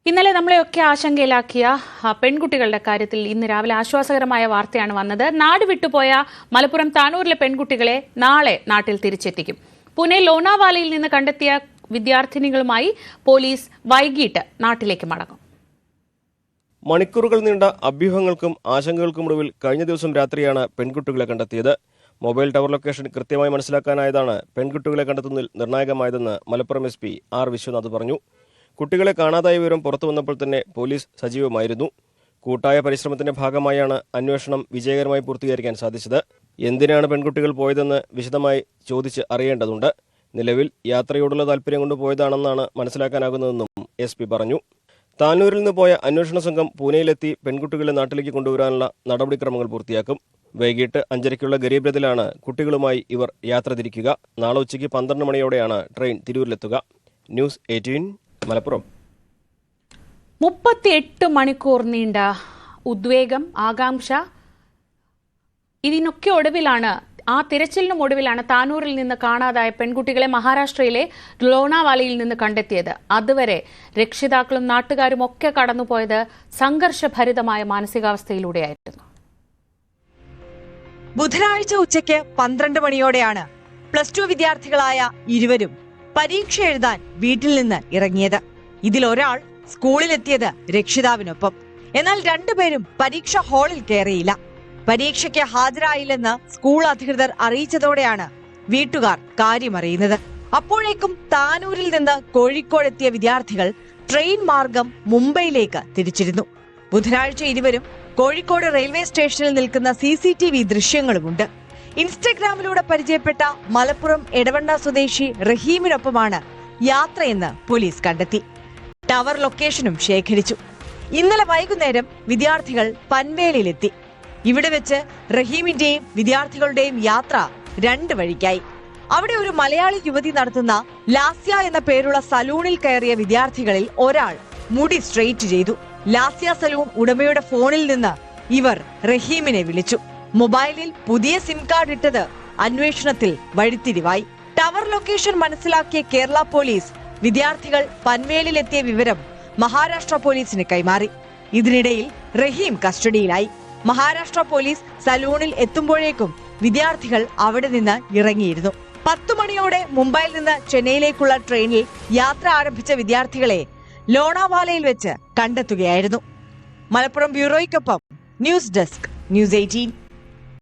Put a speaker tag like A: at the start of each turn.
A: ഇന്നലെ നമ്മളെയൊക്കെ ആശങ്കയിലാക്കിയ പെൺകുട്ടികളുടെ കാര്യത്തിൽ ഇന്ന് രാവിലെ ആശ്വാസകരമായ വാർത്തയാണ് വന്നത്. നാട് വിട്ടുപോയ മലപ്പുറം താനൂരിലെ പെൺകുട്ടികളെ നാളെ നാട്ടിൽ തിരിച്ചെത്തിക്കും. പൂനെ ലോണാവാലയിൽ നിന്ന് കണ്ടെത്തിയ വിദ്യാർത്ഥിനികളുമായി പോലീസ് വൈകിട്ട് നാട്ടിലേക്ക് മടങ്ങും.
B: മണിക്കൂറുകൾ നീണ്ട അഭ്യൂഹങ്ങൾക്കും ആശങ്കകൾക്കുമൊടുവിൽ കഴിഞ്ഞ ദിവസം രാത്രിയാണ് പെൺകുട്ടികളെ കണ്ടെത്തിയത്. മൊബൈൽ ടവർ ലൊക്കേഷൻ കൃത്യമായി മനസ്സിലാക്കാനായതാണ് പെൺകുട്ടികളെ കണ്ടെത്തുന്നതിൽ നിർണായകമായതെന്ന് മലപ്പുറം SP R വിശ്വനാഥ് പറഞ്ഞു. കുട്ടികളെ കാണാതായ വിവരം പുറത്തു വന്നപ്പോൾ തന്നെ പോലീസ് സജീവമായിരുന്നു. കൂട്ടായ പരിശ്രമത്തിന്റെ ഭാഗമായാണ് അന്വേഷണം വിജയകരമായി പൂർത്തീകരിക്കാൻ സാധിച്ചത്. എന്തിനാണ് പെൺകുട്ടികൾ പോയതെന്ന് വിശദമായി ചോദിച്ച് അറിയേണ്ടതുണ്ട്. നിലവിൽ യാത്രയോടുള്ള താല്പര്യം കൊണ്ട് പോയതാണെന്നാണ് മനസ്സിലാക്കാനാകുന്നതെന്നും SP പറഞ്ഞു. താനൂരിൽ നിന്ന് പോയ അന്വേഷണ സംഘം പൂനെയിലെത്തി പെൺകുട്ടികളെ നാട്ടിലേക്ക് കൊണ്ടുവരാനുള്ള നടപടിക്രമങ്ങൾ പൂർത്തിയാക്കും. വൈകിട്ട് 5:30 ഗരീബ് രഥിലാണ് കുട്ടികളുമായി ഇവർ യാത്ര തിരിക്കുക. നാളെ ഉച്ചയ്ക്ക് 12 മണിയോടെയാണ് ട്രെയിൻ തിരൂരിലെത്തുക. ന്യൂസ് 18 മലപ്പുറം.
A: 38 മണിക്കൂർ നീണ്ട ഉദ്വേഗം, ആകാംക്ഷ, ഇതിനൊക്കെ ഒടുവിലാണ്, ആ തിരച്ചിലിനും ഒടുവിലാണ് താനൂരിൽ നിന്ന് കാണാതായ പെൺകുട്ടികളെ മഹാരാഷ്ട്രയിലെ ലോണാവാലയിൽ നിന്ന് കണ്ടെത്തിയത്. അതുവരെ രക്ഷിതാക്കളും നാട്ടുകാരും ഒക്കെ കടന്നുപോയത് സംഘർഷഭരിതമായ മാനസികാവസ്ഥയിലൂടെയായിരുന്നു.
C: ബുധനാഴ്ച ഉച്ചയ്ക്ക് 12 മണിയോടെയാണ് +2 വിദ്യാർത്ഥികളായ ഇരുവരും പരീക്ഷ എഴുതാൻ വീട്ടിൽ നിന്ന് ഇറങ്ങിയത്. ഇതിലൊരാൾ സ്കൂളിലെത്തിയത് രക്ഷിതാവിനൊപ്പം. എന്നാൽ രണ്ടുപേരും പരീക്ഷാ ഹാളിൽ കയറിയില്ല. പരീക്ഷയ്ക്ക് ഹാജരായില്ലെന്ന് സ്കൂൾ അധികൃതർ അറിയിച്ചതോടെയാണ് വീട്ടുകാർ കാര്യമറിയുന്നത്. അപ്പോഴേക്കും താനൂരിൽ നിന്ന് കോഴിക്കോടെത്തിയ വിദ്യാർത്ഥികൾ ട്രെയിൻ മാർഗം മുംബൈയിലേക്ക് തിരിച്ചിരുന്നു. ബുധനാഴ്ച ഇരുവരും കോഴിക്കോട് റെയിൽവേ സ്റ്റേഷനിൽ നിൽക്കുന്ന CCTV ദൃശ്യങ്ങളുമുണ്ട്. ഇൻസ്റ്റഗ്രാമിലൂടെ പരിചയപ്പെട്ട മലപ്പുറം എടവണ്ണ സ്വദേശി റഹീമിനൊപ്പമാണ് യാത്രയെന്ന് പോലീസ് കണ്ടെത്തി. ടവർ ലൊക്കേഷനും ശേഖരിച്ചു. ഇന്നലെ വൈകുന്നേരം വിദ്യാർത്ഥികൾ പൻവേലിലെത്തി. ഇവിടെ വെച്ച് റഹീമിന്റെയും വിദ്യാർത്ഥികളുടെയും യാത്ര 2 വഴിക്കായി. അവിടെ ഒരു മലയാളി യുവതി നടത്തുന്ന ലാസ്യ എന്ന പേരുള്ള സലൂണിൽ കയറിയ വിദ്യാർത്ഥികളിൽ ഒരാൾ മുടി സ്ട്രെയിറ്റ് ചെയ്തു. ലാസ്യ സലൂൺ ഉടമയുടെ ഫോണിൽ നിന്ന് ഇവർ റഹീമിനെ വിളിച്ചു. മൊബൈലിൽ പുതിയ സിം കാർഡ് ഇട്ടത് അന്വേഷണത്തിൽ വഴിത്തിരിവായി. ടവർ ലൊക്കേഷൻ മനസ്സിലാക്കിയ കേരള പോലീസ് വിദ്യാർത്ഥികൾ പൻവേലിലെത്തിയ വിവരം മഹാരാഷ്ട്ര പോലീസിന് കൈമാറി. ഇതിനിടയിൽ റഹീം കസ്റ്റഡിയിലായി. മഹാരാഷ്ട്ര പോലീസ് സലൂണിൽ എത്തുമ്പോഴേക്കും വിദ്യാർത്ഥികൾ അവിടെ നിന്ന് ഇറങ്ങിയിരുന്നു. 10 മണിയോടെ മുംബൈയിൽ നിന്ന് ചെന്നൈയിലേക്കുള്ള ട്രെയിനിൽ യാത്ര ആരംഭിച്ച വിദ്യാർത്ഥികളെ ലോണാവാലയിൽ വെച്ച് കണ്ടെത്തുകയായിരുന്നു. മലപ്പുറം ബ്യൂറോയ്ക്കൊപ്പം ന്യൂസ് ഡെസ്ക്, ന്യൂസ് 18.